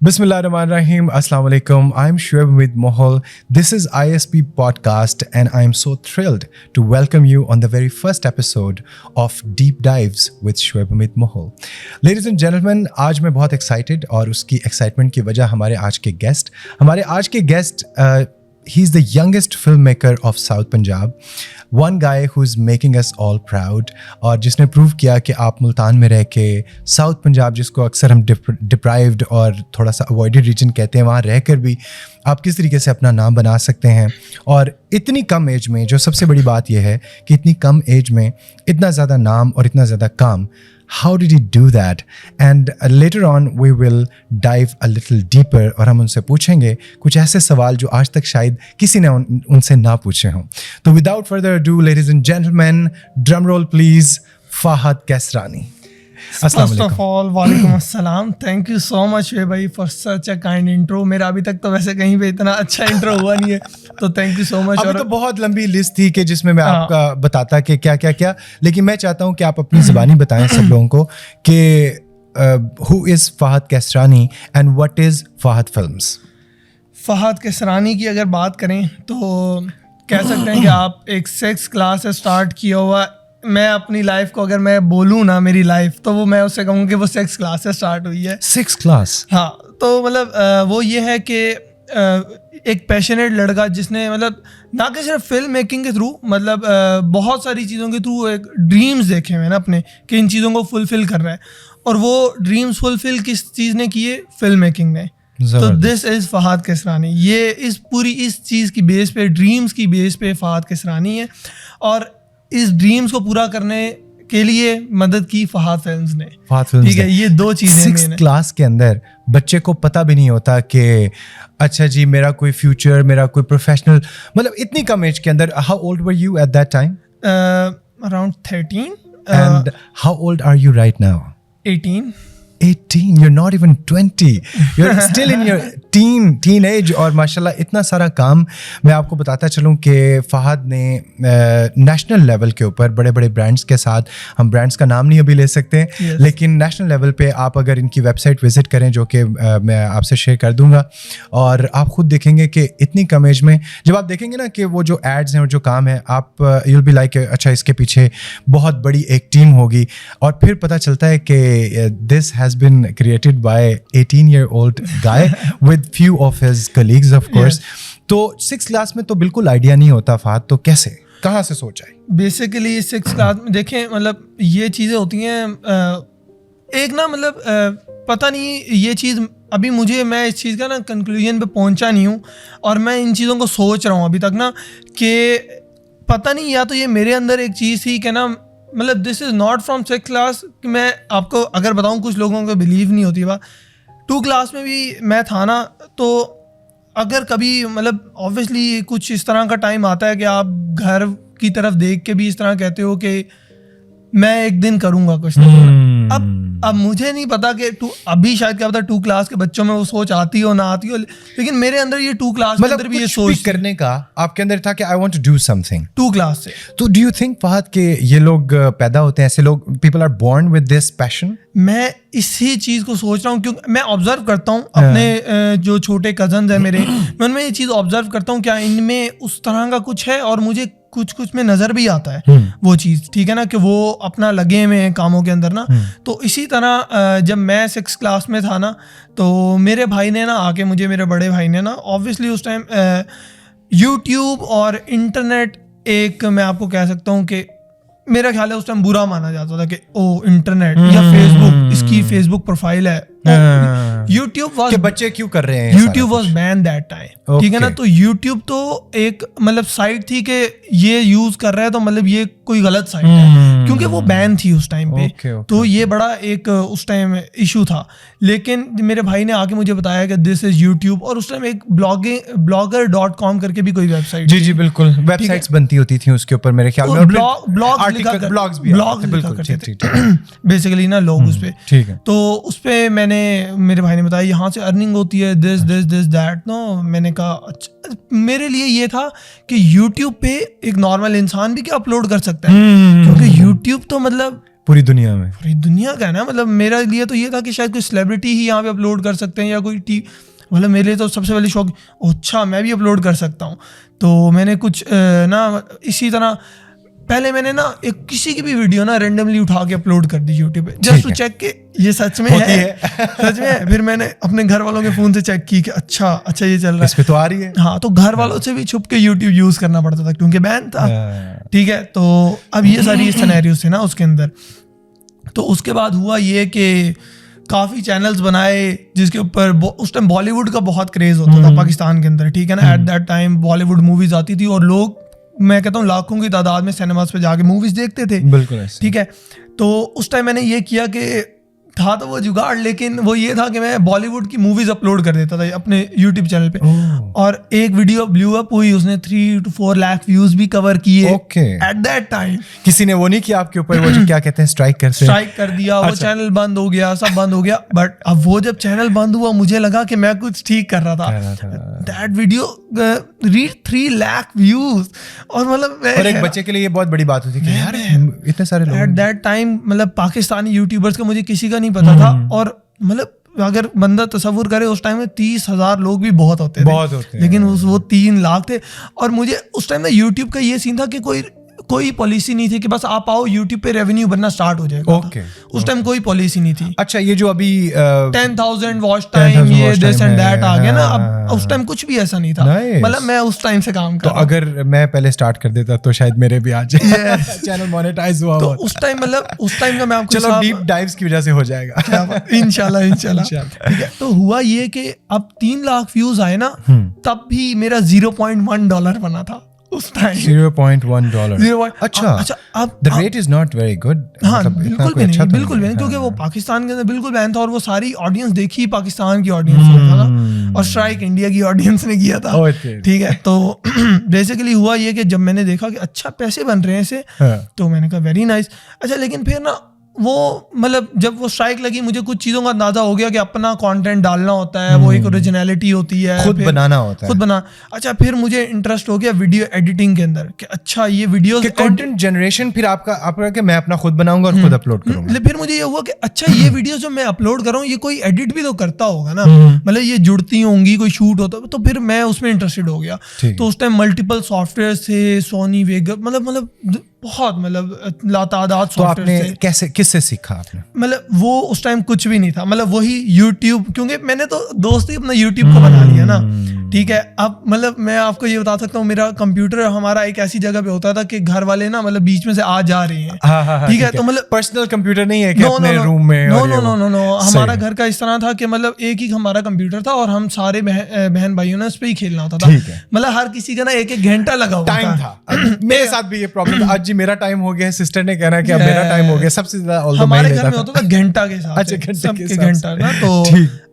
Bismillahirrahmanirrahim. Assalamu alaikum. I'm Shoaib Hamid Mohol. This is ISP Podcast, and I'm so thrilled to welcome you on the very first episode of Deep Dives with Shoaib Hamid Mohol. Ladies and gentlemen, आज मैं बहुत excited और उसकी excitement की वजह हमारे आज के guest he's the youngest filmmaker of South Punjab, one guy who's making us all proud और जिसने प्रूव किया कि आप मुल्तान में रह के साउथ पंजाब जिसको अक्सर हम डिप्राइव्ड और थोड़ा सा अवॉइडेड रीजन कहते हैं, वहाँ रहकर भी आप किस तरीके से अपना नाम बना सकते हैं। और इतनी कम एज में, जो सबसे बड़ी बात यह है कि इतनी कम एज में इतना ज़्यादा नाम और इतना ज़्यादा काम, how did he do that? And later on we will dive a little deeper और हम उनसे पूछेंगे कुछ ऐसे सवाल जो आज तक शायद किसी ने उनसे ना पूछे हों। तो without further ado, ladies and gentlemen, drum roll please, Fahad Kaisrani. First of all, वालेकुम अस्सलाम. Thank you so much भाई for such a kind intro. मेरा अभी तक तो वैसे कहीं पे इतना अच्छा इंट्रो हुआ नहीं है, तो थैंक यू सो मच. अभी तो बहुत लंबी लिस्ट थी कि जिसमें मैं आपका बताता कि क्या, लेकिन मैं चाहता हूँ कि आप अपनी ज़बानी बताएं सब लोगों को कि who is Fahad Kaisrani and what is Fahad Films? Fahad Kaisrani की अगर बात करें तो कह सकते हैं कि आप एक 6th क्लास से स्टार्ट किया हुआ. मैं अपनी लाइफ को अगर मैं बोलूँ ना, मेरी लाइफ, तो वो मैं उससे कहूँ कि वो 6th क्लास से स्टार्ट हुई है. 6th class? हाँ, तो मतलब वो ये है कि एक पैशनेट लड़का जिसने मतलब ना कि सिर्फ फिल्म मेकिंग के थ्रू, मतलब बहुत सारी चीज़ों के थ्रू एक ड्रीम्स देखे हुए ना अपने कि इन चीज़ों को फुलफ़िल कर रहा है. और वो ड्रीम्स फुलफ़िल किस चीज़ ने किए? फिल्म मेकिंग ने. तो दिस इज़ फहद कैसरानी. ये इस चीज़ की बेस पे, ड्रीम्स की बेस पे फहद कैसरानी है. और इस ड्रीम्स को पूरा करने के लिए मदद की फहद फिल्म्स ने. ठीक है, ये दो चीज़ें. 6th क्लास के अंदर बच्चे को पता भी नहीं होता कि अच्छा जी मेरा कोई फ्यूचर, मेरा कोई प्रोफेशनल, मतलब इतनी कम एज के अंदर. How old were you at that time? Around 13. And how old are you right now? 18. You're not even 20. You're still in your teenage. और माशाल्लाह इतना सारा काम. मैं आपको बताता चलूँ कि फहद ने नेशनल लेवल के ऊपर बड़े बड़े ब्रांड्स के साथ, हम ब्रांड्स का नाम नहीं अभी ले सकते, लेकिन नेशनल लेवल पे आप अगर इनकी वेबसाइट विज़िट करें, जो कि मैं आपसे शेयर कर दूँगा, और आप ख़ुद देखेंगे कि इतनी कम एज में जब आप देखेंगे ना कि वो जो एड्स हैं और जो काम है, आप यूल बी लाइक अच्छा इसके पीछे बहुत बड़ी एक टीम होगी. और फिर पता चलता है कि this has been created by 18-year-old guy with few of his colleagues of course. तो 6th क्लास में तो बिल्कुल आइडिया नहीं होता फहद, तो कैसे, कहाँ से सोचा है? बेसिकली 6th क्लास में देखें, मतलब ये चीज़ें होती हैं एक ना, मतलब पता नहीं ये चीज़ अभी मैं इस चीज़ का ना कंक्लूजन पे पहुंचा नहीं हूँ. और मैं इन चीज़ों को सोच रहा हूँ अभी तक ना कि पता नहीं, या तो ये मेरे अंदर एक चीज़ थी कि ना, मतलब this is not from 6th class. कि मैं आपको अगर बताऊं, कुछ लोगों को बिलीव नहीं होती बात. 2 क्लास में भी मैं था ना, तो अगर कभी मतलब ऑब्वियसली कुछ इस तरह का टाइम आता है कि आप घर की तरफ देख के भी इस तरह कहते हो कि मैं एक दिन करूँगा कुछ ना. अब मुझे नहीं पता कि अभी शायद क्या पता 2 क्लास के बच्चों में वो सोच आती हो ना आती हो, लेकिन मेरे अंदर ये 2 क्लास के अंदर भी ये सोच करने का आपके अंदर था कि I want to do something 2 class से. तो डू यू थिंक फहद के ये लोग पैदा होते हैं, ऐसे लोग, people are born with this passion? मैं इसी चीज़ को सोच रहा हूँ क्योंकि मैं ऑब्जर्व करता हूँ अपने जो छोटे कजन्स हैं मेरे, मैं उनमें ये चीज़ ऑब्जर्व करता हूँ क्या इनमें उस तरह का कुछ है, और मुझे कुछ में नज़र भी आता है वो चीज़. ठीक है ना, कि वो अपना लगे हुए हैं कामों के अंदर ना. तो इसी तरह जब मैं 6th क्लास में था ना, तो मेरे भाई ने ना आके मुझे, मेरे बड़े भाई ने ना, ऑब्वियसली उस टाइम यूट्यूब और इंटरनेट एक, मैं आपको कह सकता हूँ कि मेरा ख्याल है उस टाइम बुरा माना जाता था कि ओ इंटरनेट या फेसबुक, इसकी फेसबुक प्रोफाइल है. यूट्यूब वाज, बच्चे क्यों कर रहे हैं, YouTube was ban that time. ठीक है ना, तो यूट्यूब तो एक मतलब साइट थी कि ये यूज कर रहा है तो मतलब ये कोई गलत साइट है, क्योंकि वो बैन थी उस टाइम पे. तो ये बड़ा एक उस टाइम इशू था. लेकिन मेरे भाई ने आके मुझे बताया कि दिस इज यूट्यूब. और उस टाइम एक blogger.com करके भी कोई वेबसाइट, जी बिल्कुल, वेबसाइट्स बनती होती थी उसके ऊपर मेरे ख्याल में, ब्लॉग्स भी बेसिकली ना लोग उस पे. ठीक है, तो उस पे मेरे भाई ने बताया यहाँ से अर्निंग होती है, दिस दैट. नो, मैंने कहा अच्छा. मेरे लिए ये था कि YouTube पे एक नॉर्मल इंसान भी क्या अपलोड कर सकता है, क्योंकि YouTube तो मतलब पूरी दुनिया में? पूरी दुनिया का है ना, मतलब मेरे लिए तो ये था कि शायद कोई सेलिब्रिटी ही यहाँ पे अपलोड कर सकते हैं या कोई मतलब मेरे लिए तो सबसे पहले शौक, अच्छा मैं भी अपलोड कर सकता हूँ। तो मैंने कुछ ना इसी तरह पहले मैंने ना एक किसी की भी वीडियो ना रेंडमली उठा के अपलोड कर दी यूट्यूब पे, जस्ट टू चेक के ये सच में है सच में है। फिर मैंने अपने घर वालों के फोन से चेक की कि अच्छा ये चल रहा है, इस पे तो आ रही है। हाँ, तो घर वालों से भी छुप के यूट्यूब यूज करना पड़ता था क्योंकि बैन था, ठीक है। तो अब ये सारी सिनेरियोस थे ना उसके अंदर। तो उसके बाद हुआ ये कि काफ़ी चैनल्स बनाए जिसके ऊपर उस टाइम बॉलीवुड का बहुत क्रेज होता था पाकिस्तान के अंदर, ठीक है ना। Eight that time Bollywood movies आती थी और लोग, मैं कहता हूँ लाखों की तादाद में सिनेमास पे जाके मूवीज देखते थे, बिल्कुल, ठीक है। तो उस टाइम मैंने ये किया कि था तो वो जुगाड़, लेकिन वो ये था कि मैं बॉलीवुड की मूवीज अपलोड कर देता था अपने यूट्यूब चैनल पे। और एक वीडियो ब्लू अप हुई, उसने 3 to 4 लाख व्यूज भी कवर किए एट दैट टाइम। किसी ने वो नहीं किया आपके ऊपर, वो जो क्या कहते हैं स्ट्राइक कर दिया, वो चैनल बंद हो गया, सब बंद हो गया। बट अब वो जब चैनल बंद हुआ मुझे लगा कि मैं कुछ ठीक कर रहा था। That video reach 3 lakh views, और मतलब और एक बच्चे के लिए ये बहुत बड़ी बात होती है कि यार इतने सारे लोग। एट दैट टाइम मतलब पाकिस्तानी यूट्यूबर्स का मुझे किसी का नहीं पता था, और मतलब अगर बंदा तसव्वुर करे उस टाइम में 30,000 लोग भी बहुत होते थे, लेकिन वो 3 लाख थे। और मुझे उस टाइम में यूट्यूब का ये सीन था कि कोई पॉलिसी नहीं थी कि बस आप आओ यूट्यूब पे रेवेन्यू बनना स्टार्ट हो जाएगा। उस टाइम कोई पॉलिसी नहीं थी। अच्छा, ये जो अभी 10,000 वॉच टाइम, ये दिस एंड दैट आ गया ना, अब उस टाइम कुछ भी ऐसा नहीं था। मतलब मैं उस टाइम से काम कर, तो अगर मैं पहले स्टार्ट कर देता तो शायद मेरे भी आ जाए चैनल मोनेटाइज हुआ। तो उस टाइम मतलब उस टाइम का मैं आपको, चलो डीप डाइव्स की वजह से हो जाएगा इंशाल्लाह ठीक है। तो हुआ ये कि अब 3 लाख व्यूज आए ना, तब भी मेरा $0.1 बना था उस टाइम। $0.1। अच्छा, अब the rate is not very good. हाँ, बिल्कुल भी नहीं, क्योंकि वो पाकिस्तान के अंदर बिल्कुल बैन था, और वो सारी ऑडियंस देखी पाकिस्तान की ऑडियंस ने था, और स्ट्राइक इंडिया की ऑडियंस ने किया था, ठीक है। तो बेसिकली हुआ ये कि जब मैंने देखा कि अच्छा पैसे बन रहे हैं इससे, तो मैंने कहा वेरी नाइस। अच्छा, लेकिन फिर ना वो मतलब जब वो स्ट्राइक लगी, मुझे कुछ चीज़ों का अंदाजा हो गया कि अपना कंटेंट डालना होता है, वो एक ओरिजिनलिटी होती है, खुद बनाना होता है, खुद बना। अच्छा, फिर मुझे इंटरेस्ट हो गया वीडियो एडिटिंग के अंदर कि अच्छा ये वीडियो कंटेंट जनरेशन, फिर आपका कि मैं अपना खुद बनाऊंगा और खुद अपलोड करूंगा। फिर मुझे ये हुआ कि अच्छा ये वीडियो जो मैं अपलोड कर रहा हूँ ये कोई एडिट भी तो करता होगा ना, मतलब ये जुड़ती होंगी, कोई शूट होता, तो फिर मैं उसमें इंटरेस्टेड हो गया। तो उस टाइम मल्टीपल सॉफ्टवेयर थे, सोनी वेगा, मतलब बहुत मतलब लातादाद सॉफ्टवेयर थे। कैसे किससे सीखा आपने? मतलब वो उस टाइम कुछ भी नहीं था, मतलब वही यूट्यूब, क्योंकि मैंने तो दोस्त ही अपना यूट्यूब को बना लिया ना, ठीक है। अब मतलब मैं आपको ये बता सकता हूँ, मेरा कंप्यूटर हमारा एक ऐसी जगह पे होता था कि घर वाले ना मतलब बीच में से आ जा रहे हैं, ठीक है। तो मतलब पर्सनल कंप्यूटर नहीं है कि अपने रूम में? नो, हमारा घर का इस तरह था कि मतलब एक ही हमारा कंप्यूटर था और हम सारे बहन भाइयों ने उस पर ही खेलना होता था। मतलब हर किसी का ना 1-1 घंटा लगा हुआ टाइम था। मेरे साथ भी ये प्रॉब्लम, आज जी मेरा टाइम हो गया, सिस्टर ने कहना कि अब मेरा टाइम हो गया। सबसे ज्यादा हमारे घर में होता था घंटा के साथ। अच्छा, घंटा ना। तो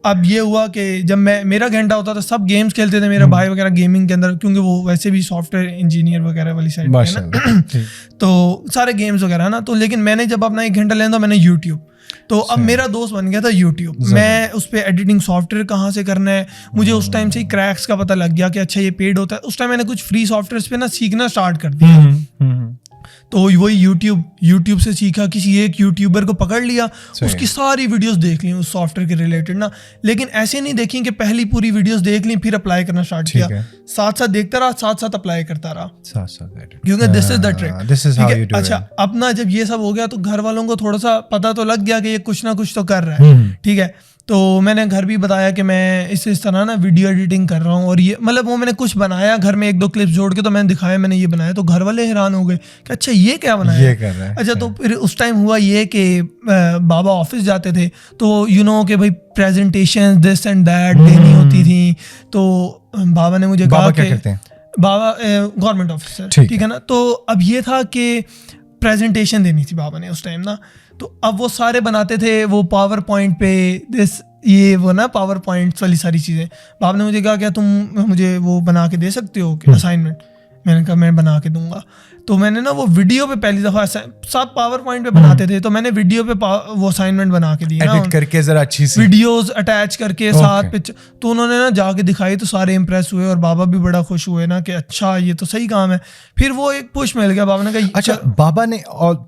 अब ये हुआ कि जब मेरा घंटा होता था, सब गेम्स खेलते थे, मेरा भाई वगैरह गेमिंग के अंदर, क्योंकि वो वैसे भी सॉफ्टवेयर इंजीनियर वगैरह वाली साइड है ना, तो सारे गेम्स वगैरह ना। तो लेकिन मैंने जब अपना 1 घंटा लेना था, मैंने यूट्यूब, तो अब मेरा दोस्त बन गया था यूट्यूब। मैं उस पर एडिटिंग सॉफ्टवेयर कहाँ से करना है, मुझे उस टाइम से ही क्रैक्स का पता लग गया कि अच्छा ये पेड होता है। उस टाइम मैंने कुछ फ्री सॉफ्टवेयर पे ना सीखना स्टार्ट कर दिया। तो वही यूट्यूब से सीखा, किसी एक यूट्यूबर को पकड़ लिया, उसकी सारी वीडियोस देख ली उस सॉफ्टवेयर के रिलेटेड ना। लेकिन ऐसे नहीं देखी कि पहली पूरी वीडियोस देख ली फिर अप्लाई करना स्टार्ट किया, साथ साथ देखता रहा, साथ साथ अप्लाई करता रहा, क्योंकि दिस इज द ट्रिक। अच्छा, अपना जब ये सब हो गया तो घर वालों को थोड़ा सा पता तो लग गया कि ये कुछ ना कुछ तो कर रहा है, ठीक है। तो मैंने घर भी बताया कि मैं इस तरह ना वीडियो एडिटिंग कर रहा हूँ, और ये मतलब वो मैंने कुछ बनाया घर में, 1-2 क्लिप्स जोड़ के, तो मैंने दिखाया मैंने ये बनाया। तो घर वाले हैरान हो गए कि अच्छा ये क्या बनाया, ये कर रहा है। अच्छा, तो फिर उस टाइम हुआ ये कि बाबा ऑफिस जाते थे, तो कि भाई प्रेजेंटेशन दिस एंड दैट देनी होती थी। तो बाबा ने मुझे कहा कि बाबा गवर्नमेंट ऑफिसर, ठीक है ना। तो अब ये था कि प्रेजेंटेशन देनी थी बाबा ने उस टाइम ना, तो अब वो सारे बनाते थे वो पावर पॉइंट पे, ये वो ना पावर पॉइंट वाली सारी चीज़ें। बाप ने मुझे कहा क्या तुम मुझे वो बना के दे सकते हो कि असाइनमेंट? मैंने कहा मैं बना के दूंगा। तो मैंने ना वो वीडियो पे पहली दफ़ा सब पावर पॉइंट पे बनाते थे, तो मैंने वीडियो पे वो असाइनमेंट बना के दी ना, एडिट करके जरा अच्छी सी वीडियोस अटैच करके साथ पिक्चर। तो उन्होंने ना जाके दिखाई तो सारे इंप्रेस हुए और बाबा भी बड़ा खुश हुए ना कि अच्छा ये तो सही काम है। फिर वो एक पुश मिल गया, बाबा ने कहा अच्छा बाबा ने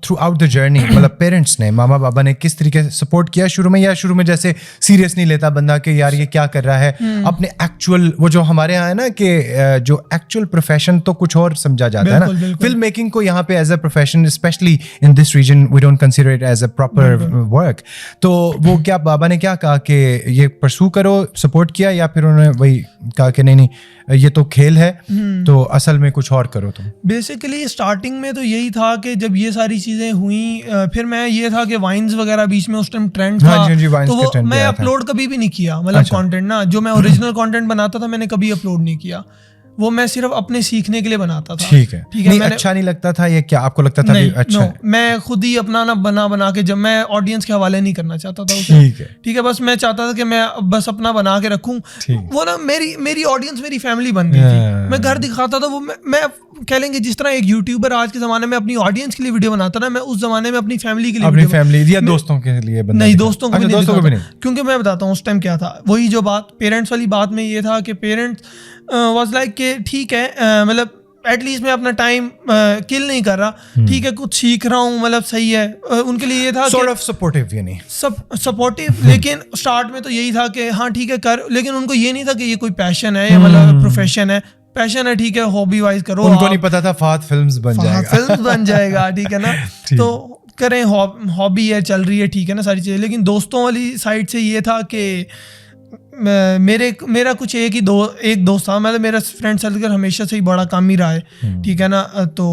थ्रू आउट द जर्नी मतलब पेरेंट्स ने, मामा बाबा ने किस तरीके से सपोर्ट किया शुरू में, या शुरू में जैसे सीरियस नहीं लेता बंदा कि यार ये क्या कर रहा है, अपने एक्चुअल वो जो हमारे यहाँ है ना कि जो एक्चुअल प्रोफेशन तो कुछ और समझा जाता है ना, फिल्म मेकिंग को यहाँ पे as a profession specially in this region we don't consider it as a proper work. तो वो क्या बाबा ने क्या कहा कि ये परसू करो, सपोर्ट किया, या फिर उन्होंने वही कहा कि नहीं ये तो खेल है तो असल में कुछ और करो तुम? बेसिकली स्टार्टिंग में तो यही था कि जब ये सारी चीज़ें हुई, फिर मैं ये था कि वाइन्स वगैरह बीच में उस टाइम ट्रेंड था, तो वो मैं अपलोड कभी भी नहीं किया, मतलब कंटेंट ना जो मैं ओरिजिनल कंटेंट बनाता था मैंने कभी अपलोड नहीं किया, वो मैं सिर्फ अपने सीखने के लिए बनाता था। ठीक है नहीं, अच्छा नहीं लगता था, ये क्या आपको लगता था अच्छा है? मैं खुद ही अपना ना बना के, जब मैं ऑडियंस के हवाले नहीं करना चाहता था उसे, ठीक है बस मैं चाहता था कि मैं बस अपना बना के रखूं, वो ना मेरी ऑडियंस मेरी फैमिली बन गई थी। मैं घर दिखाता था, वो मैं कह लेंगे जिस तरह एक यूट्यूबर आज के जमाने में अपनी ऑडियंस के लिए वीडियो बनाता ना, मैं उस जमाने में अपनी फैमिली के लिए, अपनी फैमिली या दोस्तों के लिए नहीं, दोस्तों को भी नहीं, क्योंकि मैं बताता हूँ उस टाइम क्या था, वही जो बात पेरेंट्स वाली बात में ये था कि पेरेंट्स वाज लाइक कि ठीक है, मतलब एटलीस्ट मैं अपना टाइम किल नहीं कर रहा, ठीक है कुछ सीख रहा हूँ, मतलब सही है। उनके लिए ये था sort of supportive, यानी सपोर्टिव, लेकिन स्टार्ट में तो यही था कि हाँ ठीक है कर, लेकिन उनको ये नहीं था कि ये कोई पैशन है या मतलब प्रोफेशन है। पैशन है ठीक है, हॉबी वाइज करो, उनको नहीं पता था फहद फिल्म्स बन जाएगा ठीक है ना, तो करें, हॉबी है चल रही है, ठीक है ना सारी चीज़ें। लेकिन दोस्तों वाली साइड से ये था कि मेरा कुछ एक दोस्त था, मतलब मेरा फ्रेंड सर्कल हमेशा से ही बड़ा कम ही रहा है, ठीक है ना, तो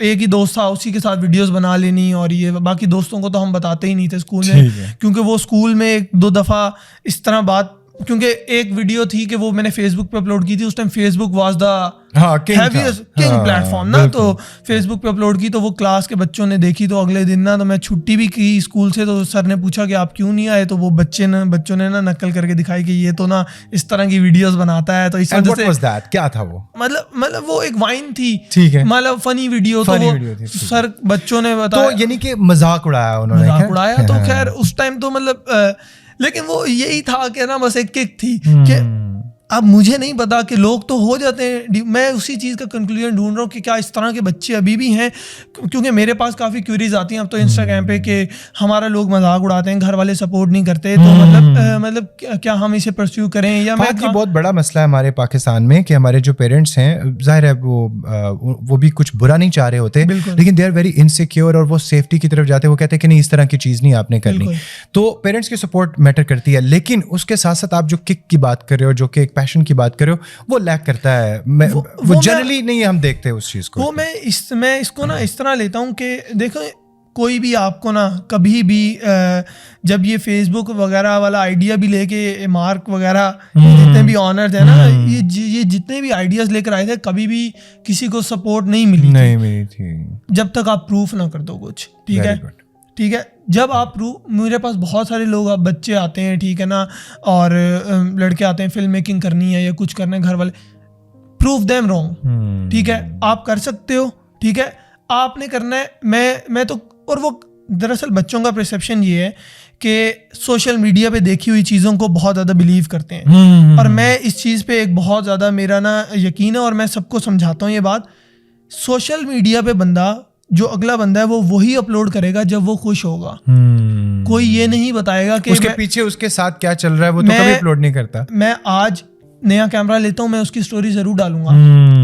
एक ही दोस्त था, उसी के साथ वीडियोस बना लेनी, और ये बाकी दोस्तों को तो हम बताते ही नहीं थे स्कूल में, क्योंकि वो स्कूल में एक दो दफ़ा इस तरह बात, क्योंकि एक वीडियो थी कि वो मैंने फेसबुक पे अपलोड की थी, उस time Facebook was the heaviest king platform ना, तो फेसबुक पे अपलोड की, तो वो क्लास के बच्चों ने देखी, तो अगले दिन ना तो मैं छुट्टी भी की स्कूल से, तो सर ने पूछा कि आप क्यों नहीं आए, तो वो बच्चों ने ना नकल करके दिखाई कि ये तो ना इस तरह की वीडियोस बनाता है, तो इस वजह से क्या था वो, मतलब वो एक वाइन थी, ठीक है, मतलब फनी वीडियो, तो वो सर बच्चों ने बताया, तो यानी कि मजाक उड़ाया उन्होंने, तो खैर उस टाइम तो मतलब लेकिन वो यही था कि ना बस एक किक थी कि अब मुझे नहीं पता कि लोग तो हो जाते हैं, मैं उसी चीज़ का कंक्लूजन ढूंढ रहा हूँ कि क्या इस तरह के बच्चे अभी भी हैं, क्योंकि मेरे पास काफ़ी क्यूरीज आती हैं अब तो इंस्टाग्राम पे कि हमारा लोग मजाक उड़ाते हैं, घर वाले सपोर्ट नहीं करते, तो मतलब क्या हम इसे परस्यू करें, या मैं ये बहुत बड़ा मसला है हमारे पाकिस्तान में कि हमारे जो पेरेंट्स हैं, जाहिर है वो भी कुछ बुरा नहीं चाह रहे होते, लेकिन दे आर वेरी इनसिक्योर, और वो सेफ्टी की तरफ जाते हैं, वो कहते हैं कि नहीं इस तरह की चीज़ नहीं आपने करनी, तो पेरेंट्स की सपोर्ट मैटर करती है। लेकिन उसके साथ साथ आप जो किक की बात कर रहे हो, जो कि पैशन की बात कर रहे हो, वो लैक करता है, वो जनरली नहीं हम देखते उस चीज को। वो मैं इसको ना इस तरह लेता हूँ कि देखो कोई भी आपको ना कभी भी जब ये फेसबुक वगैरह वाला आइडिया भी लेके मार्क वगैरह जितने भी ऑनर्स है ना, ये जितने भी आइडियाज लेकर आए थे, कभी भी किसी को सपोर्ट नहीं मिली थी जब तक आप प्रूफ ना कर दो कुछ, ठीक है। जब आप मेरे पास बहुत सारे लोग बच्चे आते हैं, ठीक है ना, और लड़के आते हैं फिल्म मेकिंग करनी है या कुछ करना है, घर वाले प्रूफ देम रॉन्ग, ठीक है, आप कर सकते हो, ठीक है, आपने करना है, मैं तो, और वो दरअसल बच्चों का परसेप्शन ये है कि सोशल मीडिया पे देखी हुई चीज़ों को बहुत ज़्यादा बिलीव करते हैं, और मैं इस चीज़ पे एक बहुत ज़्यादा मेरा ना यकीन है, और मैं सबको समझाता हूँ ये बात, सोशल मीडिया पे जो अगला बंदा है वो वही अपलोड करेगा जब वो खुश होगा, कोई ये नहीं बताएगा कि उसके पीछे उसके साथ क्या चल रहा है, वो तो कभी अपलोड नहीं करता। मैं आज नया कैमरा लेता हूँ, मैं उसकी स्टोरी जरूर डालूंगा,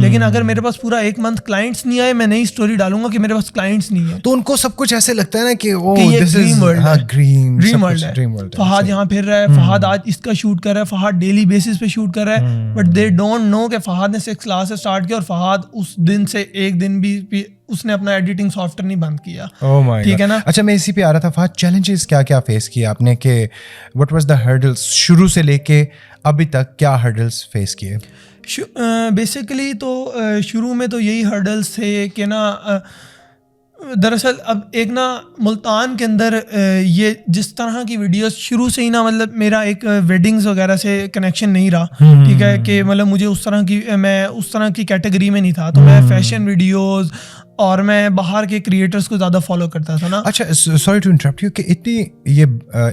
लेकिन अगर मेरे पास पूरा 1 मंथ क्लाइंट्स नहीं आए, मैं नई स्टोरी डालूंगा कि मेरे पास क्लाइंट्स नहीं है, तो उनको सब कुछ ऐसे लगता है ना कि ये ड्रीम वर्ल्ड है, फहाद यहाँ फिर रहा है, फहाद आज इसका शूट कर रहा है, फहाद डेली बेसिस पे शूट कर रहा है, बट दे डोंट नो कि फहाद ने 6 क्लास से स्टार्ट किया, और फहाद उस दिन से एक दिन भी उसने अपना एडिटिंग सॉफ्टवेयर नहीं बंद किया, ठीक है ना। अच्छा, मैं इसी पे आ रहा था, फहद चैलेंजेस क्या क्या फेस किए आपने, कि व्हाट वाज द हर्डल्स शुरू से लेके अभी तक, क्या हर्डल्स फेस किए? बेसिकली तो शुरू में तो यही हर्डल्स थे कि ना दरअसल अब एक ना मुल्तान के अंदर ये जिस तरह की वीडियोस शुरू से ही ना मतलब मेरा एक वेडिंग्स वगैरह से कनेक्शन नहीं रहा, ठीक है, कि मतलब मुझे मैं उस तरह की कैटेगरी में नहीं था, तो मैं फैशन वीडियोस और मैं बाहर के क्रिएटर्स को ज़्यादा फॉलो करता था ना। अच्छा, सॉरी टू इंटरप्ट यू कि इतनी ये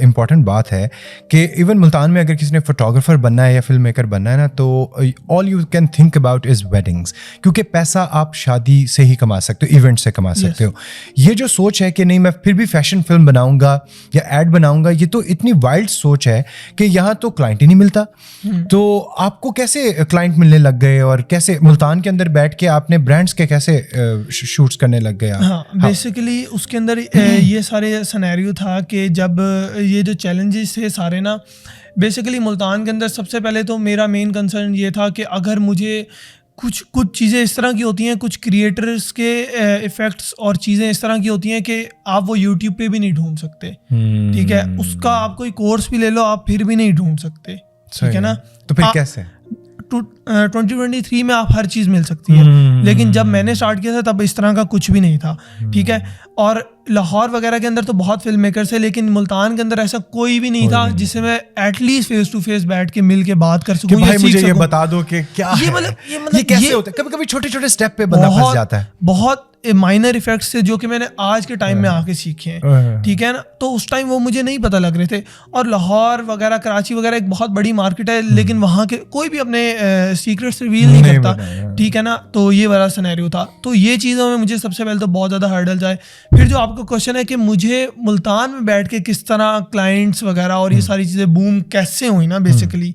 इम्पॉर्टेंट बात है कि इवन मुल्तान में अगर किसी ने फोटोग्राफर बनना है या फिल्म मेकर बनना है ना, तो all you can think about is weddings, क्योंकि पैसा आप शादी से ही कमा सकते हो, इवेंट से कमा सकते हो। ये जो सोच है कि नहीं मैं फिर भी फैशन फिल्म बनाऊंगा या एड बनाऊंगा, ये तो इतनी वाइल्ड सोच है कि यहाँ तो क्लाइंट ही नहीं मिलता। तो आपको कैसे क्लाइंट मिलने लग गए और कैसे मुल्तान के अंदर बैठ के आपने ब्रांड्स के कैसे शूट्स करने लग गया? हाँ, बेसिकली उसके अंदर ये सारे सिनेरियो था कि जब ये जो चैलेंजेस थे सारे ना, बेसिकली मुल्तान के अंदर सबसे पहले तो मेरा मेन कंसर्न ये था कि अगर मुझे कुछ चीज़ें इस तरह की होती हैं, कुछ क्रिएटर्स के इफ़ेक्ट्स और चीज़ें इस तरह की होती हैं कि आप वो यूट्यूब पे भी नहीं ढूंढ सकते, ठीक है, उसका आप कोई कोर्स भी ले लो आप फिर भी नहीं ढूंढ सकते, ठीक है ना। तो फिर कैसे 2023 में आप हर चीज़ मिल सकती है, लेकिन जब मैंने स्टार्ट किया था तब इस तरह का कुछ भी नहीं था, ठीक है। और लाहौर वगैरह के अंदर तो बहुत फिल्म मेकर्स है, लेकिन मुल्तान के अंदर ऐसा कोई भी नहीं था जिससे मैं एटलीस्ट फेस टू फेस बैठ के मिल के बात कर सकूं। भाई मुझे ये बता दो कि क्या ये कैसे होता है? कभी-कभी छोटे-छोटे स्टेप पे बंदा फंस जाता है। बहुत माइनर इफेक्ट्स थे जो कि मैंने आज के टाइम में आके सीखे हैं, ठीक है ना। तो उस टाइम वो मुझे नहीं पता लग रहे थे। और लाहौर वगैरह, कराची वगैरह एक बहुत बड़ी मार्केट है, लेकिन वहाँ के कोई भी अपने सीक्रेट्स रिवील नहीं करता, ठीक है ना। तो ये वाला सिनेरियो था। तो ये चीज़ों में मुझे सबसे पहले तो बहुत ज़्यादा हर्डल जाए। फिर जो आपका क्वेश्चन है कि मुझे मुल्तान में बैठ के किस तरह क्लाइंट्स वगैरह और ये सारी चीज़ें बूम कैसे हुई ना बेसिकली,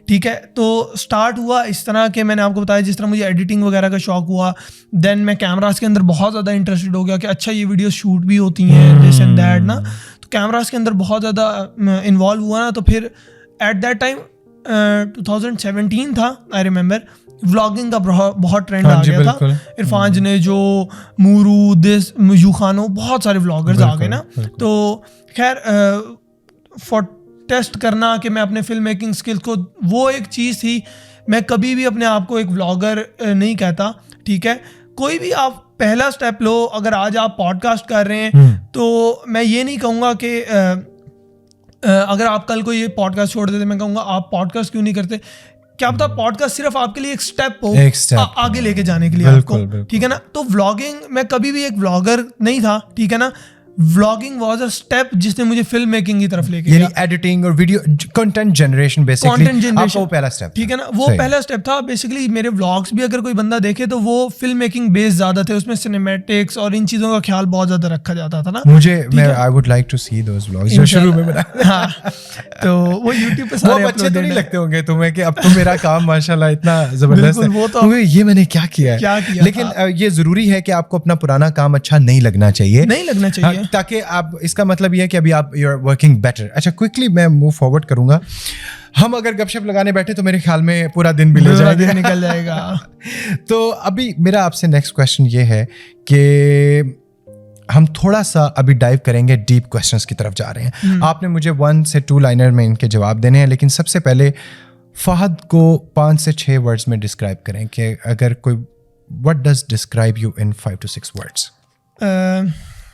ठीक है। तो स्टार्ट हुआ इस तरह के, मैंने आपको बताया जिस तरह मुझे एडिटिंग वगैरह का शौक हुआ, देन मैं कैमरास के अंदर बहुत ज़्यादा इंटरेस्टेड हो गया कि अच्छा ये वीडियो शूट भी होती हैं दिस एंड दैट ना। तो कैमरास के अंदर बहुत ज़्यादा इन्वॉल्व हुआ ना। तो फिर एट दैट टाइम 2017 था, आई रिमेंबर, व्लॉगिंग का बहुत ट्रेंड आ गया था। इरफान जनेजो, मूरू, दिस, यूखानो, बहुत सारे व्लॉगर्स आ गए ना। तो खैर फॉर टेस्ट करना कि मैं अपने फिल्म मेकिंग स्किल्स को, वो एक चीज़ थी। मैं कभी भी अपने आप को एक व्लॉगर नहीं कहता, ठीक है। कोई भी आप पहला स्टेप लो। अगर आज आप पॉडकास्ट कर रहे हैं तो मैं ये नहीं कहूँगा कि अगर आप कल को ये पॉडकास्ट छोड़ देते, मैं कहूँगा आप पॉडकास्ट क्यों नहीं करते। क्या पता पॉडकास्ट सिर्फ आपके लिए एक स्टेप हो आगे लेके जाने के लिए आपको, ठीक है ना। तो व्लॉगिंग, मैं कभी भी एक व्लॉगर नहीं था, ठीक है ना। व्लॉगिंग वाज अ स्टेप जिसने मुझे फिल्म मेकिंग की तरफ लेके गया। एडिटिंग और वीडियो कंटेंट जनरेशन, बेसिकली आपका वो पहला स्टेप, ठीक है ना। वो पहला स्टेप था। बेसिकली मेरे व्लॉग्स भी अगर कोई बंदा देखे तो वो फिल्म मेकिंग बेस्ड ज्यादा थे, उसमें सिनेमैटिक्स और इन चीजों का ख्याल बहुत ज्यादा रखा जाता था ना। I would like to see those vlogs जो शुरू में बनाए। हाँ, तो वो YouTube पे सारे अच्छे तो नहीं लगते होंगे तुम्हें कि अब तो मेरा काम माशाल्लाह इतना जबरदस्त है, वो तो ये मैंने क्या किया। लेकिन ये जरूरी है कि आपको अपना पुराना काम अच्छा नहीं लगना चाहिए, ताकि आप, इसका मतलब ये है कि अभी आप यू आर वर्किंग बेटर। अच्छा, क्विकली मैं मूव फॉरवर्ड करूंगा। हम अगर गपशप लगाने बैठे तो मेरे ख्याल में पूरा दिन भी ले जाएगा, निकल जाएगा। तो अभी मेरा आपसे नेक्स्ट क्वेश्चन ये है कि हम थोड़ा सा अभी डाइव करेंगे, डीप क्वेश्चंस की तरफ जा रहे हैं। आपने मुझे 1 से 2 लाइनर में इनके जवाब देने हैं, लेकिन सबसे पहले फहद को 5 से 6 वर्ड्स में डिस्क्राइब करें कि अगर कोई, what does describe you in 5 to 6 words?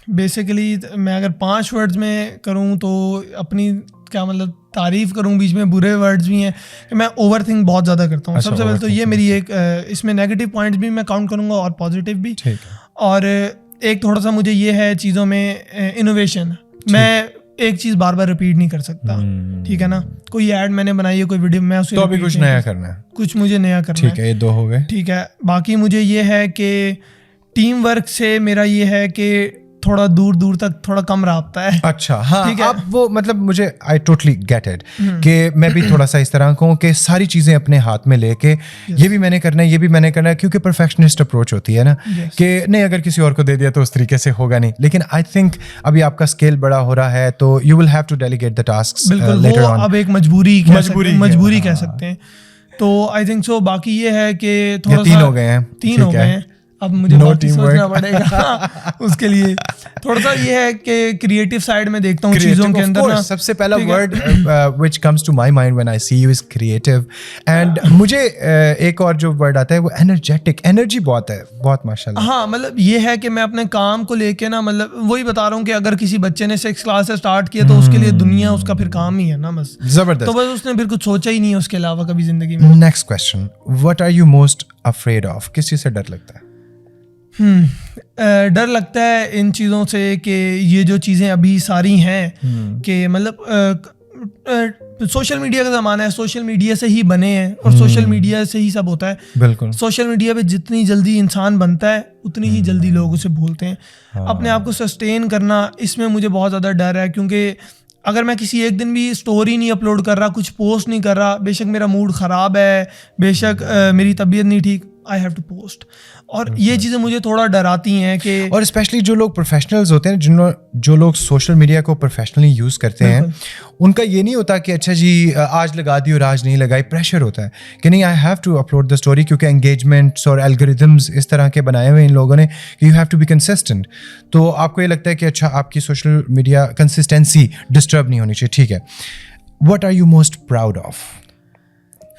Basically मैं अगर 5 वर्ड्स में करूं तो अपनी क्या मतलब तारीफ करूं, बीच में बुरे वर्ड्स भी हैं कि मैं ओवर थिंक बहुत ज़्यादा करता हूँ। सबसे पहले तो ये मेरी एक, इसमें नेगेटिव पॉइंट्स भी मैं काउंट करूँगा और पॉजिटिव भी। और एक थोड़ा सा मुझे ये है चीज़ों में इनोवेशन, मैं एक चीज़ बार बार रिपीट नहीं कर सकता, ठीक है ना। कोई ऐड मैंने बनाई है, कोई वीडियो, मैं उसे तो अभी कुछ नया करना है, कुछ मुझे नया करना है, ठीक है। ये 2 हो गए, ठीक है। बाकी मुझे ये है कि टीम वर्क से मेरा ये है कि थोड़ा दूर दूर तक थोड़ा कम राब्ता है। अच्छा, हाँ, आप वो मतलब मुझे आई टोटली गेट इट कि मैं भी थोड़ा सा इस तरह कहूँ कि सारी चीज़ें अपने हाथ में लेके ये भी मैंने करना है, ये भी मैंने करना है, क्योंकि परफेक्शनिस्ट अप्रोच होती है ना कि नहीं, अगर किसी और को दे दिया तो उस तरीके से होगा नहीं। लेकिन आई थिंक अभी आपका स्केल बड़ा हो रहा है तो you will have to delegate the tasks later on. अब एक मजबूरी कह सकते हैं। तो आई थिंक सो। बाकी ये है कि थोड़ा 3 हो गए हैं, 3 हो गए हैं। अब मुझे No बाकी teamwork. सोचना पड़ेगा उसके लिए। थोड़ा सा ये है कि क्रिएटिव साइड में देखता हूँ Creative, चीज़ों के of अंदर ना। course, सबसे पहला ठीक है। word which comes to my mind when I see you is creative and मुझे एक और जो word आता है वो energetic, energy बहुत है, बहुत माशाल्लाह। हाँ, मतलब ये है कि मैं अपने काम को लेके ना, मतलब वही बता रहा हूँ कि अगर किसी बच्चे ने 6 क्लास से स्टार्ट किया तो उसके लिए दुनिया उसका फिर काम ही है ना बस। तो जबरदस्त। बस उसने फिर कुछ सोचा ही नहीं है उसके अलावा कभी जिंदगी में। Next question, what are you most afraid of? किस चीज से डर लगता है? डर लगता है इन चीज़ों से कि ये जो चीज़ें अभी सारी हैं कि मतलब सोशल मीडिया का ज़माना है, सोशल मीडिया से ही बने हैं और सोशल मीडिया से ही सब होता है। बिल्कुल। सोशल मीडिया पे जितनी जल्दी इंसान बनता है उतनी ही जल्दी लोग उसे भूलते हैं। अपने आप को सस्टेन करना, इसमें मुझे बहुत ज़्यादा डर है, क्योंकि अगर मैं किसी एक दिन भी स्टोरी नहीं अपलोड कर रहा, कुछ पोस्ट नहीं कर रहा, बेशक मेरा मूड ख़राब है, बेशक मेरी तबीयत नहीं ठीक, आई हैव टू पोस्ट। और ये चीज़ें मुझे थोड़ा डराती हैं कि, और स्पेशली जो लोग प्रोफेशनल्स होते हैं, जो लोग सोशल मीडिया को प्रोफेशनली यूज़ करते हैं, उनका ये नहीं होता कि अच्छा जी आज लगा दी और आज नहीं लगाई। प्रेशर होता है कि नहीं, I have to upload the story, क्योंकि एंगेजमेंट्स और एल्गोरिदम्स इस तरह के बनाए हुए इन लोगों ने कि you have to be consistent. तो आपको ये लगता है कि अच्छा आपकी सोशल मीडिया कंसिस्टेंसी डिस्टर्ब नहीं होनी चाहिए, ठीक है। What are you most proud of?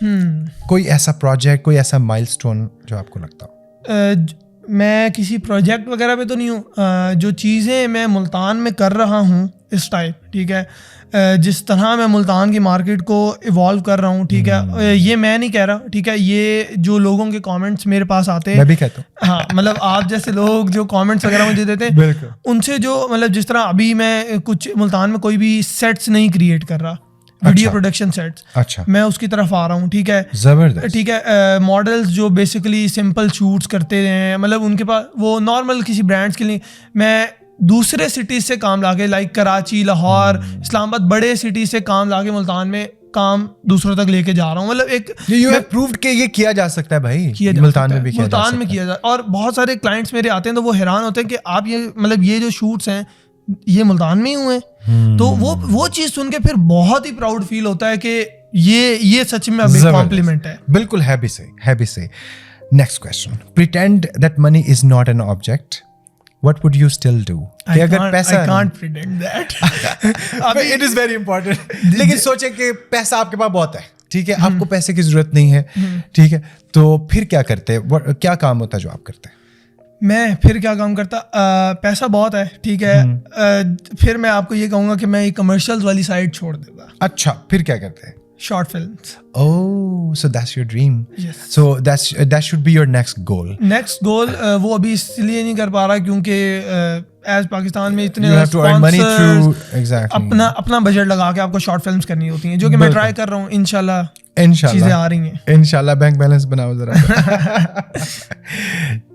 कोई ऐसा प्रोजेक्ट, कोई ऐसा माइलस्टोन जो आपको लगता हो? मैं किसी प्रोजेक्ट वगैरह पे तो नहीं हूँ। जो चीज़ें मैं मुल्तान में कर रहा हूँ इस टाइम, ठीक है, जिस तरह मैं मुल्तान की मार्केट को इवॉल्व कर रहा हूँ, ठीक है, ये मैं नहीं कह रहा, ठीक है, ये जो लोगों के कमेंट्स मेरे पास आते हैं, मैं भी कहता हूँ, हाँ, मतलब आप जैसे लोग जो कमेंट्स वगैरह मुझे देते हैं, उनसे जो मतलब जिस तरह अभी मैं कुछ मुल्तान में कोई भी सेट्स नहीं क्रिएट कर रहा, वीडियो प्रोडक्शन सेट्स, अच्छा, मैं उसकी तरफ आ रहा हूँ, ठीक है, जबरदस्त, ठीक है। मॉडल्स जो बेसिकली सिंपल शूट्स करते हैं, मतलब उनके पास वो नॉर्मल किसी ब्रांड्स के लिए, मैं दूसरे सिटीज़ से काम लाके, लाइक कराची, लाहौर, इस्लामाबाद, बड़े सिटीज़ से काम लाके मुल्तान में काम दूसरों तक लेके जा रहा हूँ। मतलब एक यू हैव प्रूव्ड कि ये किया जा सकता है भाई, मुल्तान में भी किया जा सकता है। और बहुत सारे क्लाइंट्स मेरे आते हैं तो वो हैरान होते हैं कि आप ये मतलब ये जो शूट्स हैं ये मुल्तान में ही हुए। तो वो चीज सुन के फिर बहुत ही प्राउड फील होता है कि ये सच में अभी कॉम्प्लीमेंट है। बिल्कुल, है भी सही, है भी सही। Next question, pretend that money is not an object, what would you still do? कि अगर पैसा, I can't pretend that, it is very important. लेकिन सोचे कि पैसा आपके पास बहुत है, ठीक है, आपको पैसे की जरूरत नहीं है, ठीक है, तो फिर क्या करते हैं? क्या काम होता है जो आप करते हैं? मैं फिर क्या काम करता, पैसा बहुत है, ठीक है, फिर मैं आपको ये कहूँगा कि मैं कमर्शियल्स वाली साइड छोड़ देता। अच्छा, फिर क्या करते हैं? Short films. Oh, so that's your dream. Yes. So that should be your next goal. Next गोल वो अभी इसलिए नहीं कर पा रहा क्योंकि एज पाकिस्तान में इतने You have to earn money through, exactly. अपना बजट लगा के आपको शॉर्ट फिल्म्स करनी होती हैं, जो कि मैं ट्राई कर रहा हूँ। इंशाल्लाह चीजें आ रही हैं। इंशाल्लाह बैंक बैलेंस बनाओ जरा।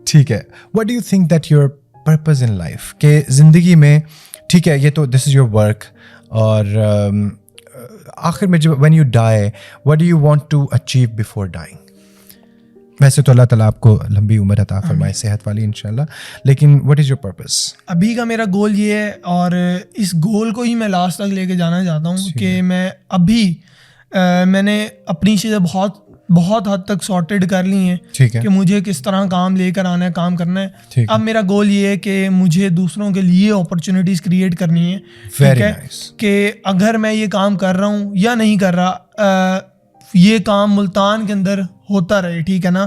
ठीक है। What do you think that your purpose in life, के जिंदगी में, ठीक है, ये तो this is your work, और आखिर में जब when you die, what do you want to achieve before dying? वैसे तो अल्लाह ताला आपको लंबी उम्र अता फरमाए, सेहत वाली इंशाल्लाह, लेकिन what is your purpose? अभी का मेरा गोल ये है, और इस गोल को ही मैं लास्ट तक लेके जाना चाहता हूँ कि मैं अभी मैंने अपनी चीज़ें बहुत हद तक सॉर्टेड कर ली हैं, ठीक है, कि मुझे किस तरह काम लेकर आना है, काम करना है। ठीक अब मेरा गोल ये है कि मुझे दूसरों के लिए अपॉर्चुनिटीज़ क्रिएट करनी है। Very nice. कि अगर मैं ये काम कर रहा हूँ या नहीं कर रहा, ये काम मुल्तान के अंदर होता रहे, ठीक है ना।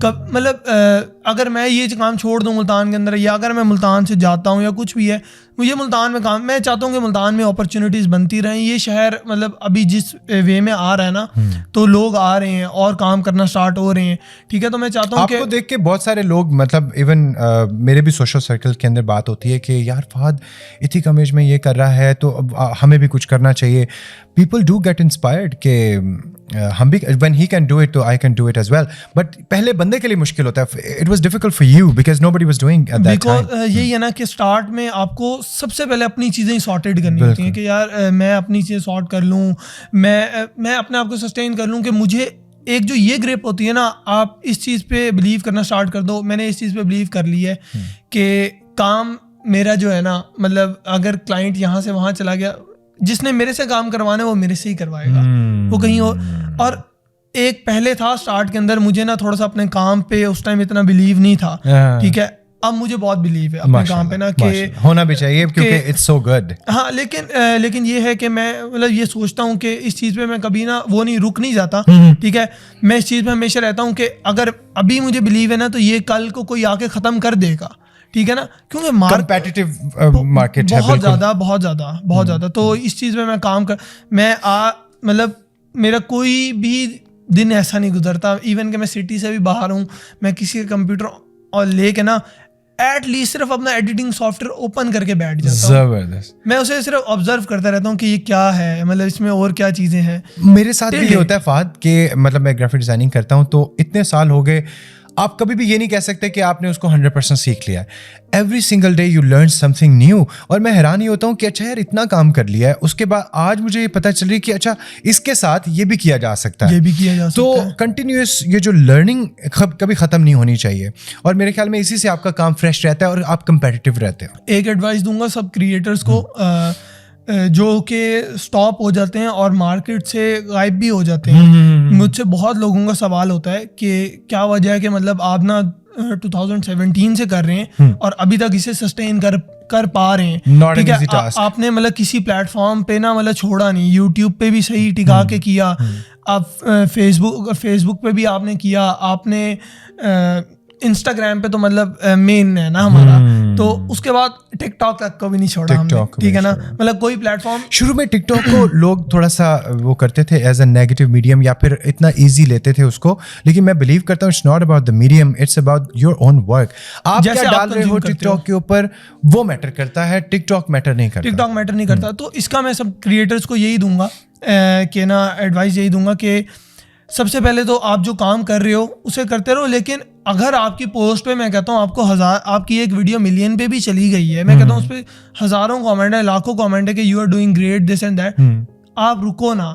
कब मतलब अगर मैं ये काम छोड़ दूँ मुल्तान के अंदर, या अगर मैं मुल्तान से जाता हूँ या कुछ भी है, मुझे मुल्तान में काम, मैं चाहता हूँ कि मुल्तान में अपॉर्चुनिटीज़ बनती रहें। ये शहर मतलब अभी जिस वे में आ रहा है ना, तो लोग आ रहे हैं और काम करना स्टार्ट हो रहे हैं, ठीक है। तो मैं चाहता हूँ कि आपको देख के बहुत सारे लोग, मतलब इवन मेरे भी सोशल सर्कल के अंदर बात होती है कि यार फहद इतनी कम एज में ये कर रहा है, तो हमें भी कुछ करना चाहिए। पीपल डू गेट इंस्पायर्ड कि हम भी, when he can do it तो I can do it as well, but पहले बंदे के लिए मुश्किल होता है। It was difficult for you because nobody was doing at that time. यही है ना कि स्टार्ट में आपको सबसे पहले अपनी चीज़ें ही सॉर्टेड करनी होती हैं, कि यार मैं अपनी चीज़ें सॉर्ट कर लूँ, मैं अपने आप को सस्टेन कर लूँ, कि मुझे एक जो ये ग्रिप होती है ना, आप इस चीज़ पे बिलीव करना स्टार्ट कर दो। मैंने इस चीज़ पे बिलीव कर ली है कि काम मेरा जो है ना, मतलब अगर क्लाइंट यहाँ से वहाँ चला गया, जिसने मेरे से काम करवाना है वो मेरे से ही करवाएगा, वो कहीं और एक पहले था स्टार्ट के अंदर, मुझे ना थोड़ा सा अपने काम पे उस टाइम इतना बिलीव नहीं था, ठीक है। अब मुझे बहुत बिलीव है अपने काम पे ना, कि होना भी चाहिए क्योंकि इट्स सो गुड। हाँ, लेकिन ये है कि मैं मतलब ये सोचता हूँ कि इस चीज़ पे मैं कभी ना वो नहीं रुक नहीं जाता, ठीक है। मैं इस चीज़ में हमेशा रहता हूँ कि अगर अभी मुझे बिलीव है ना, तो ये कल को कोई आके ख़त्म कर देगा, ठीक है ना, क्योंकि कॉम्पिटिटिव मार्केट है बहुत ज़्यादा। तो इस चीज़ में मैं काम कर, मैं मतलब मेरा कोई भी दिन ऐसा नहीं गुजरता, इवन कि मैं सिटी से भी बाहर हूँ, मैं किसी का कंप्यूटर और लेके ना एटलीस्ट सिर्फ अपना एडिटिंग सॉफ्टवेयर ओपन करके बैठ जाता हूँ। जबरदस्त। मैं उसे सिर्फ ऑब्जर्व करता रहता हूँ कि ये क्या है, मतलब इसमें और क्या चीज़ें हैं। मेरे साथ भी ये होता है फहद कि मतलब मैं ग्राफिक डिजाइनिंग करता हूँ, तो इतने साल हो गए, आप कभी भी ये नहीं कह सकते कि आपने उसको 100% सीख लिया है। Every single day you learn something new. और मैं हैरान ही होता हूँ कि अच्छा यार इतना काम कर लिया है, उसके बाद आज मुझे ये पता चल रही कि अच्छा इसके साथ ये भी किया जा सकता है, तो कंटिन्यूस ये जो लर्निंग कभी ख़त्म नहीं होनी चाहिए। और मेरे ख्याल में इसी से आपका काम फ्रेश रहता है और आप कंपेटिटिव रहते हो। एक एडवाइस दूंगा सब क्रिएटर्स को जो कि स्टॉप हो जाते हैं और मार्केट से गायब भी हो जाते हैं। मुझसे बहुत लोगों का सवाल होता है कि क्या वजह है कि मतलब आप ना 2017 से कर रहे हैं और अभी तक इसे सस्टेन कर पा रहे हैं, ठीक है। आपने मतलब किसी प्लेटफॉर्म पे ना मतलब छोड़ा नहीं, यूट्यूब पे भी सही टिका के किया, आप फेसबुक पे भी आपने किया, आपने इंस्टाग्राम पे तो मतलब मेन है ना हमारा, तो उसके बाद टिकटॉक तक को भी नहीं छोड़ा हमने, ठीक है ना। मतलब कोई प्लेटफॉर्म, शुरू में टिकटॉक को लोग थोड़ा सा वो करते थे एज अ नेगेटिव मीडियम, या फिर इतना इजी लेते थे उसको, लेकिन मैं बिलीव करता हूँ it's not about the medium, it's about your own work. आप क्या डाल रहे हो टिकटॉक के ऊपर वो मैटर करता है, टिकटॉक मैटर नहीं करता। तो इसका मैं सब क्रिएटर्स को यही दूंगा कि ना एडवाइस यही दूंगा कि सबसे पहले तो आप जो काम कर रहे हो उसे करते रहो, लेकिन अगर आपकी पोस्ट पे मैं कहता हूँ आपकी एक वीडियो मिलियन पे भी चली गई है, मैं कहता हूँ उस पर हज़ारों कमेंट है, लाखों कमेंट है कि you are doing great this and that, आप रुको ना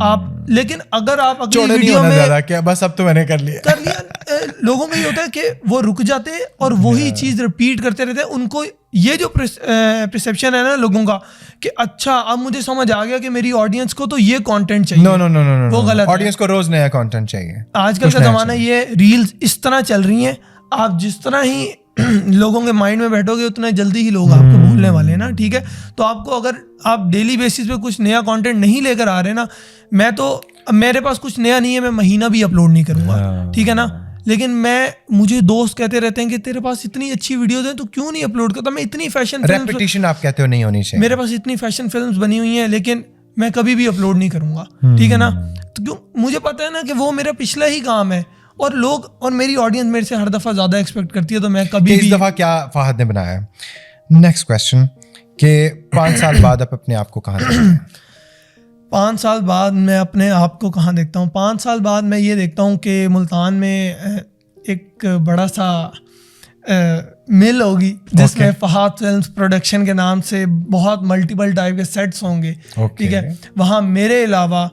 आप। लेकिन अगर आप अगली वीडियो में क्या बस अब तो मैंने कर लिया लोगों में ये होता है कि वो रुक जाते हैं और वही चीज़ रिपीट करते रहते हैं। उनको ये जो परसेप्शन है ना लोगों का कि अच्छा अब मुझे समझ आ गया कि मेरी ऑडियंस को तो ये कंटेंट चाहिए, नो, वो गलत है। ऑडियंस को रोज नया कंटेंट चाहिए। आजकल का ज़माना ये रील्स इस तरह चल रही हैं, आप जिस तरह ही लोगों के माइंड में बैठोगे उतना जल्दी ही लोग आपको भूलने वाले हैं ना, ठीक है। तो आपको अगर आप डेली बेसिस पे कुछ नया कंटेंट नहीं लेकर आ रहे ना, मेरे पास कुछ नया नहीं है, मैं महीना भी अपलोड नहीं करूँगा, ठीक है ना। लेकिन मुझे दोस्त कहते रहते हैं कि तेरे पास इतनी अच्छी वीडियोस हैं तो क्यों नहीं अपलोड करता। मैं इतनी फैशन रेपिटेशन आप कहते हो नहीं होनी चाहिए, मेरे पास इतनी फैशन फिल्म्स बनी हुई हैं, लेकिन मैं कभी भी अपलोड नहीं करूँगा, ठीक है ना। तो क्यों, मुझे पता है ना कि वो मेरा पिछला ही काम है और मेरी ऑडियंस मेरे से हर दफ़ा ज़्यादा एक्सपेक्ट करती है, तो मैं कभी इस दफ़ा क्या फहद ने बनाया। नेक्स्ट क्वेश्चन कि 5 साल बाद आप अपने आप को कहाँ देखते हैं? 5 साल बाद मैं अपने आप को कहाँ देखता हूँ? 5 साल बाद मैं ये देखता हूँ कि मुल्तान में एक बड़ा सा मिल होगी जिसमें फहाद फिल्म्स प्रोडक्शन के नाम से बहुत मल्टीपल टाइप के सेट्स होंगे, ठीक है। वहाँ मेरे अलावा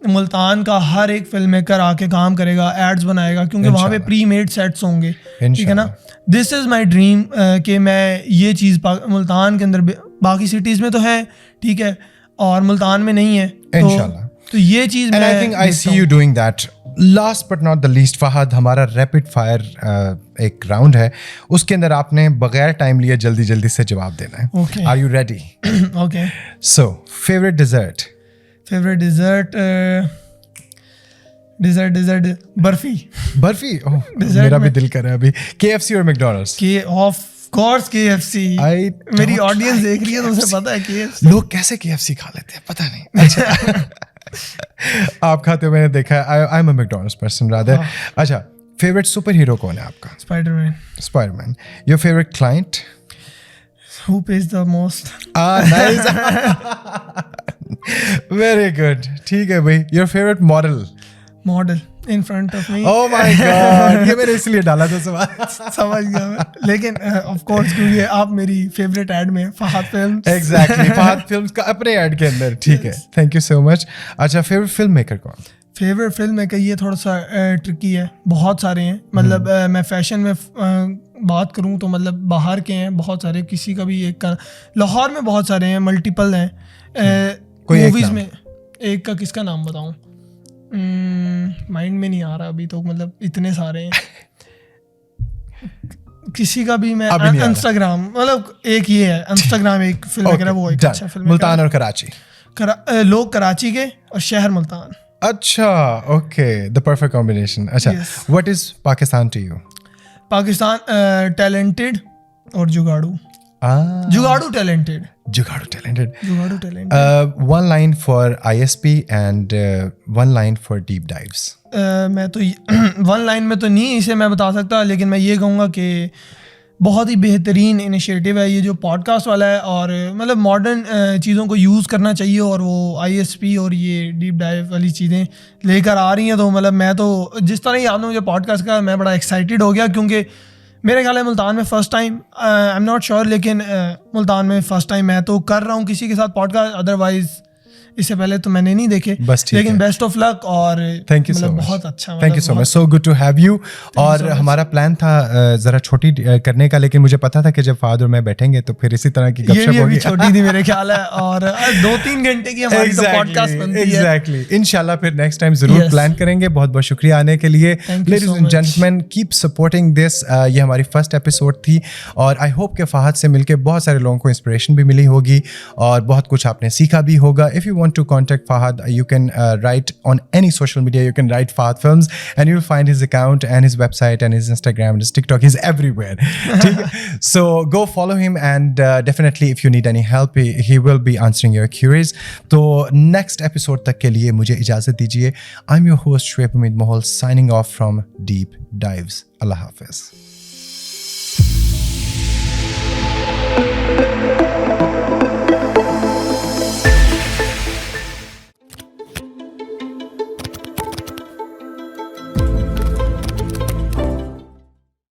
मुल्तान का हर एक फिल्म मेकर आके काम करेगा, एड्स बनाएगा, क्योंकि वहाँ पे प्री मेड सेट्स होंगे, ठीक है ना। दिस इज़ माई ड्रीम कि मैं ये चीज़ मुल्तान के अंदर, बाकी सिटीज़ में तो है, ठीक है, और मुल्तान में नहीं है, तो ये चीज़ मैं I think I see you doing that. Last but not the least Fahad, हमारा रैपिड फायर एक राउंड है, उसके अंदर आपने बगैर टाइम लिए जल्दी से जवाब देना है। Are you ready? Okay. So favourite dessert barfi. मेरा भी दिल कर रहा है अभी। KFC और मैकडॉनल्ड्स? Of course KFC। मेरी ऑडियंस देख रही है तो उसे पता है KFC। लोग कैसे KFC खा लेते हैं पता नहीं। अच्छा आप खाते हो, मैंने देखा है। I am a McDonald's person rather. अच्छा, फेवरेट सुपर हीरो कौन है आपका? Spiderman. Your favourite client? Who pays the most? Nice. Very good. ठीक है भाई। Your favorite model in front of me. Oh my God. ये मैंने इसलिए डाला था सवाल। समझ गया मैं। लेकिन of course क्योंकि आप मेरी favorite ad में Fahad films. Exactly. Fahad films का अपने ad के अंदर, ठीक है। Thank you so much. अच्छा, favorite filmmaker कौन? फेवरेट फिल्म मेकर ये थोड़ा सा ट्रिकी है, बहुत सारे हैं। मतलब मैं फैशन में बात करूँ तो मतलब बाहर के हैं बहुत सारे, किसी का भी एक का, लाहौर में बहुत सारे हैं, मल्टीपल हैं। मूवीज़ में एक का किसका नाम बताऊँ? माइंड में नहीं आ रहा अभी तो, मतलब इतने सारे हैं। किसी का भी मैं अभी नहीं आ रहा। इंस्टाग्राम, मतलब एक ये है इंस्टाग्राम, एक फिल्म Okay, है वो एक done. अच्छा फिल्म मुल्तान और कराची। लोग कराची के और शहर मुल्तान। अच्छा, okay, the perfect combination. अच्छा, Yes. what is Pakistan to you? Pakistan talented और जुगाड़ू। जुगाड़ू टैलेंटेड, जुगाड़ू talented. जुगाड़ू talented. One line for ISP and one line for deep dives. मैं तो वन लाइन में तो नहीं इसे मैं बता सकता, लेकिन मैं ये कहूँगा कि बहुत ही बेहतरीन इनिशिएटिव है ये जो पॉडकास्ट वाला है, और मतलब मॉडर्न चीज़ों को यूज़ करना चाहिए, और वो ISP और ये डीप डाइव वाली चीज़ें लेकर आ रही हैं। तो मतलब मैं तो जिस तरह ही आपने मुझे पॉडकास्ट का, मैं बड़ा एक्साइटेड हो गया, क्योंकि मेरे ख्याल है मुल्तान में first time, I am not sure, लेकिन मुल्तान में फ़र्स्ट टाइम मैं तो कर रहा हूँ किसी के साथ पॉडकास्ट, अदरवाइज़ इससे पहले तो मैंने नहीं देखे। बस ठीक लेकिन है। बेस्ट ऑफ लक, और थैंक यू सो मतलब मच। बहुत अच्छा, thank you so much, so good to have you. और हमारा प्लान था जरा छोटी करने का, लेकिन मुझे पता था कि जब फादर और मैं बैठेंगे तो फिर इसी तरह की ये गपशप भी होगी। अभी छोटी थी मेरे ख्याल है, और 2-3 घंटे की हमारी तो पॉडकास्ट बनती है। एग्जैक्टली, इंशाल्लाह फिर नेक्स्ट टाइम जरूर Yes. प्लान करेंगे। बहुत बहुत शुक्रिया आने के लिए। Thank you ladies so and much. Gentleman, keep supporting this. ये हमारी फर्स्ट एपिसोड थी, और आई होप कि फहद से मिलके बहुत सारे लोगों को इंस्पिरेशन भी मिली होगी, और बहुत कुछ आपने सीखा भी होगा। If you want to contact Fahad, you can write on any social media. You can write Fahad Films and you'll find his account and his website and his Instagram and his TikTok. He's everywhere. So go follow him, and definitely if you need any help, he will be answering your queries. तो next episode तक के लिए मुझे इजाज़त दीजिए। I'm your host Shoaib Hamid Mohol signing off from Deep Dives. Allah Hafiz.